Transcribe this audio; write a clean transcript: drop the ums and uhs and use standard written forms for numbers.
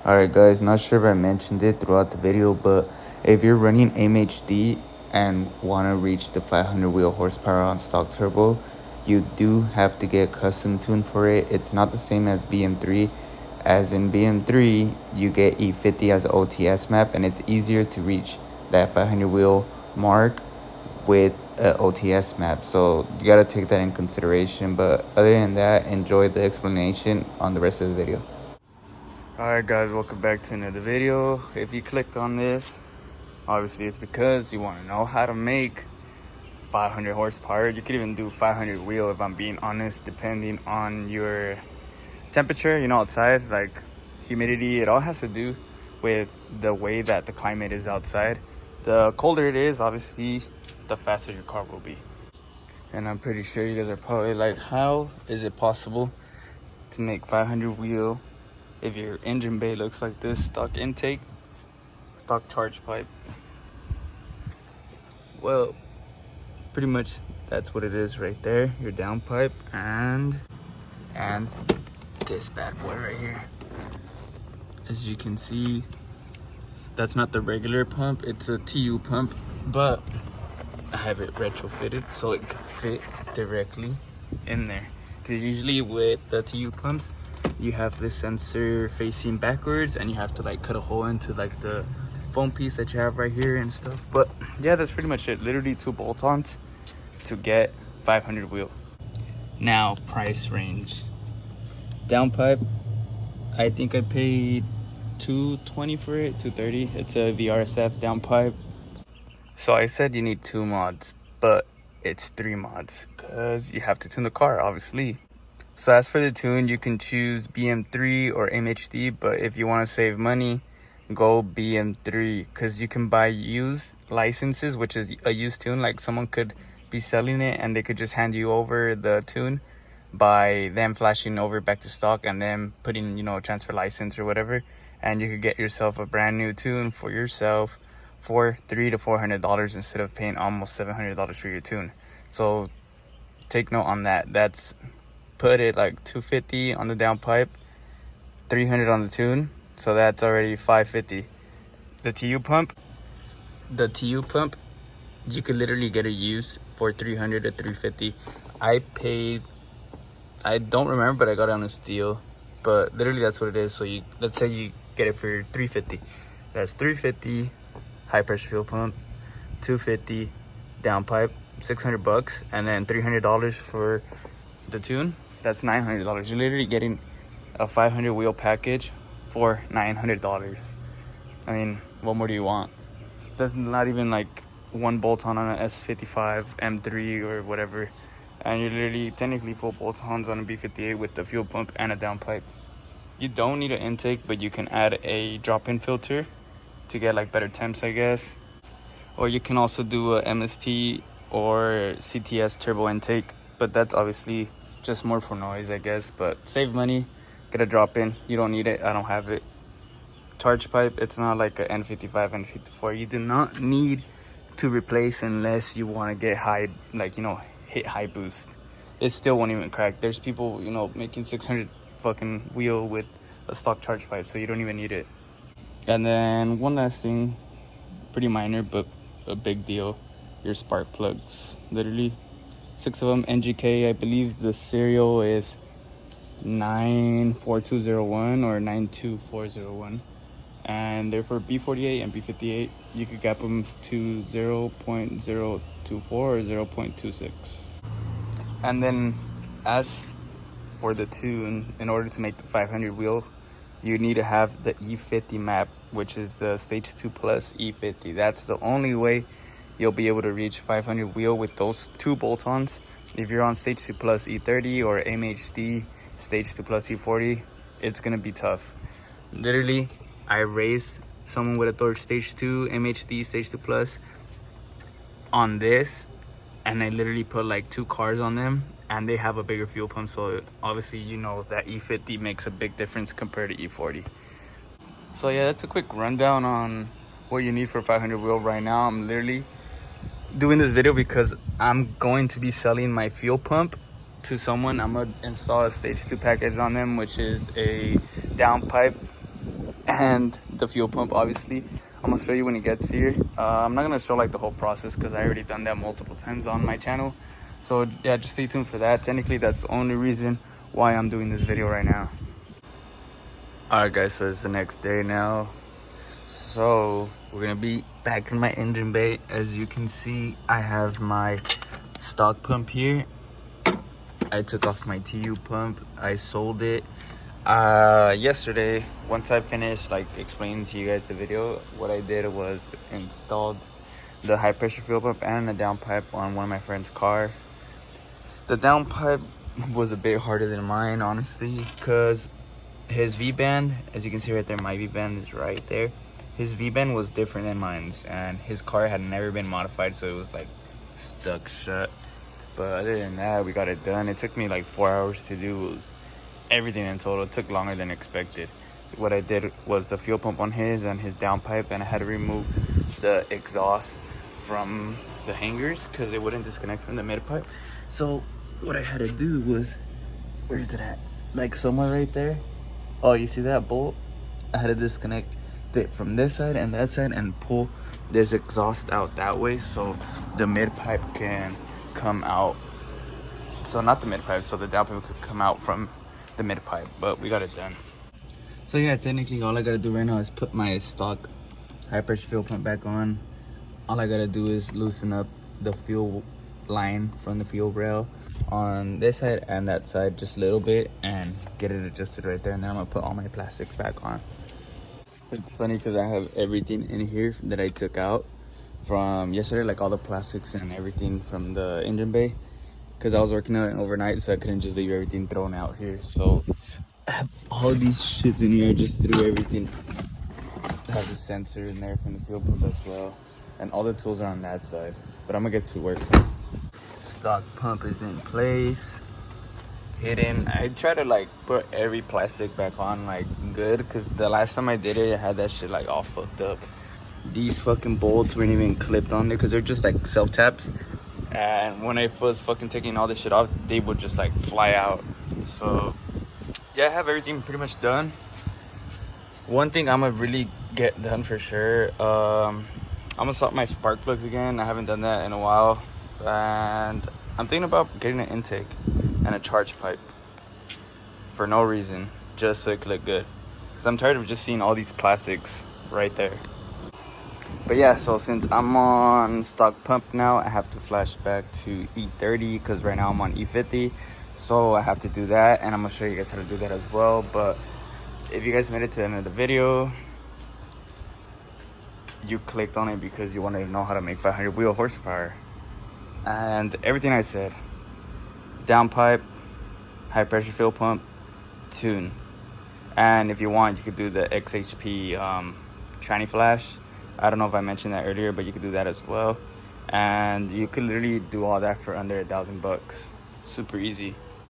Alright guys, not sure if I mentioned it throughout the video, but if you're running AIM-HD and want to reach the 500 wheel horsepower on stock turbo, you do have to get custom tuned for it. It's not the same as BM3. As in BM3, you get E50 as an OTS map, and it's easier to reach that 500 wheel mark with an OTS map. So you got to take that in consideration. But other than that, enjoy the explanation on the rest of the video. Alright guys, welcome back to another video. If you clicked on this, obviously it's because you want to know how to make 500 horsepower. You could even do 500 wheel if I'm being honest, depending on your temperature, outside, like humidity. It all has to do with the way that the climate is outside. The colder it is, obviously, the faster your car will be. And I'm pretty sure you guys are probably like, how is it possible to make 500 wheel if your engine bay looks like this? Stock intake, stock charge pipe. Well, pretty much that's what it is right there. Your downpipe and this bad boy right here. As you can see, that's not the regular pump, it's a TU pump, but I have it retrofitted so it can fit directly in there. Because usually with the TU pumps, you have this sensor facing backwards and you have to like cut a hole into like the foam piece that you have right here and stuff. But yeah, that's pretty much it. Literally 2 bolt-ons to get 500 wheel. Now, price range. Downpipe, I think I paid $220 for it, $230. It's a VRSF downpipe. So I said you need 2 mods, but it's 3 mods because you have to tune the car, obviously. So as for the tune, you can choose BM3 or AIM-HD, but if you want to save money, go BM3 because you can buy used licenses, which is a used tune. Like someone could be selling it and they could just hand you over the tune by them flashing over back to stock and then putting, a transfer license or whatever, and you could get yourself a brand new tune for yourself for $300 to $400 instead of paying almost $700 for your tune. So take note on that. That's put it like $250 on the downpipe, $300 on the tune, so that's already $550. The TU pump, you could literally get it used for $300 to $350. I don't remember, but I got it on a steal. But literally that's what it is. So let's say you get it for $350. That's $350 high pressure fuel pump, $250 downpipe, $600, and then $300 for the tune. That's $900. You're literally getting a 500 wheel package for $900. I mean, what more do you want? That's not even like 1 bolt-on on an S55 M3 or whatever, and you're literally technically full bolt-ons on a B58 with the fuel pump and a downpipe. You don't need an intake, but you can add a drop-in filter to get like better temps, I guess. Or you can also do a MST or CTS turbo intake, but that's obviously just more for noise, I guess. But save money, get a drop-in. You don't need it, I don't have it. Charge pipe, it's not like a N55, N54. You do not need to replace unless you want to get high, like, hit high boost. It still won't even crack. There's people, making 600 fucking wheel with a stock charge pipe, so you don't even need it. And then one last thing, pretty minor but a big deal, your spark plugs. Literally 6 of them, NGK. I believe the serial is 94201 or 92401, and they're for B48 and B58. You could gap them to 0.024 or 0.26. And then as for the tune, in order to make the 500 wheel, you need to have the E50 map, which is the stage 2 plus E50. That's the only way you'll be able to reach 500 wheel with those 2 bolt-ons. If you're on stage 2 plus E30 or AIM-HD stage 2 plus E40, it's gonna be tough. Literally, I raced someone with a torque stage 2 AIM-HD stage 2 plus on this, and I literally put like 2 cars on them, and they have a bigger fuel pump, so obviously that E50 makes a big difference compared to E40. So yeah, that's a quick rundown on what you need for 500 wheel. Right now I'm literally doing this video because I'm going to be selling my fuel pump to someone. I'm gonna install a stage 2 package on them, which is a downpipe and the fuel pump. Obviously, I'm gonna show you when it gets here. I'm not gonna show like the whole process because I already done that multiple times on my channel. So yeah, just stay tuned for that. Technically, that's the only reason why I'm doing this video right now. All right, guys, so it's the next day now. So we're gonna be back in my engine bay. As you can see, I have my stock pump here. I took off my TU pump. I sold it yesterday. Once I finished like explaining to you guys the video, what I did was installed the high pressure fuel pump and a downpipe on one of my friend's cars. The downpipe was a bit harder than mine, honestly, because his V-band, as you can see right there, my V-band is right there. His V-band was different than mine's, and his car had never been modified, so it was like stuck shut. But other than that, we got it done. It took me like 4 hours to do everything in total. It took longer than expected. What I did was the fuel pump on his and his downpipe, and I had to remove the exhaust from the hangers because it wouldn't disconnect from the mid pipe. So what I had to do was, where is it at? Like somewhere right there. Oh, you see that bolt? I had to disconnect it from this side and that side and pull this exhaust out that way so the mid pipe can come out. So not the mid pipe, so the downpipe could come out from the mid pipe, but we got it done. So yeah, technically all I gotta do right now is put my stock high pressure fuel pump back on. All I gotta do is loosen up the fuel line from the fuel rail on this side and that side just a little bit and get it adjusted right there, and then I'm gonna put all my plastics back on. It's funny because I have everything in here that I took out from yesterday, like all the plastics and everything from the engine bay, because I was working on it overnight, so I couldn't just leave everything thrown out here. So I have all these shits in here. I just threw everything. I have the sensor in there from the fuel pump as well, and all the tools are on that side, but I'm gonna get to work. Stock pump is in place, hidden. I try to like put every plastic back on like good, because the last time I did it, I had that shit like all fucked up. These fucking bolts weren't even clipped on there because they're just like self taps, and when I was fucking taking all this shit off, they would just like fly out. So yeah, I have everything pretty much done. One thing I'm gonna really get done for sure, I'm gonna swap my spark plugs again. I haven't done that in a while, and I'm thinking about getting an intake and a charge pipe for no reason, just so it could look good, because I'm tired of just seeing all these plastics right there. But yeah, so since I'm on stock pump now, I have to flash back to E30 because right now I'm on E50. So I have to do that, and I'm gonna show you guys how to do that as well. But if you guys made it to the end of the video, you clicked on it because you wanted to know how to make 500 wheel horsepower. And everything I said, downpipe, high pressure fuel pump, tune. And if you want, you could do the XHP tranny flash. I don't know if I mentioned that earlier, but you could do that as well. And you could literally do all that for under $1,000. Super easy.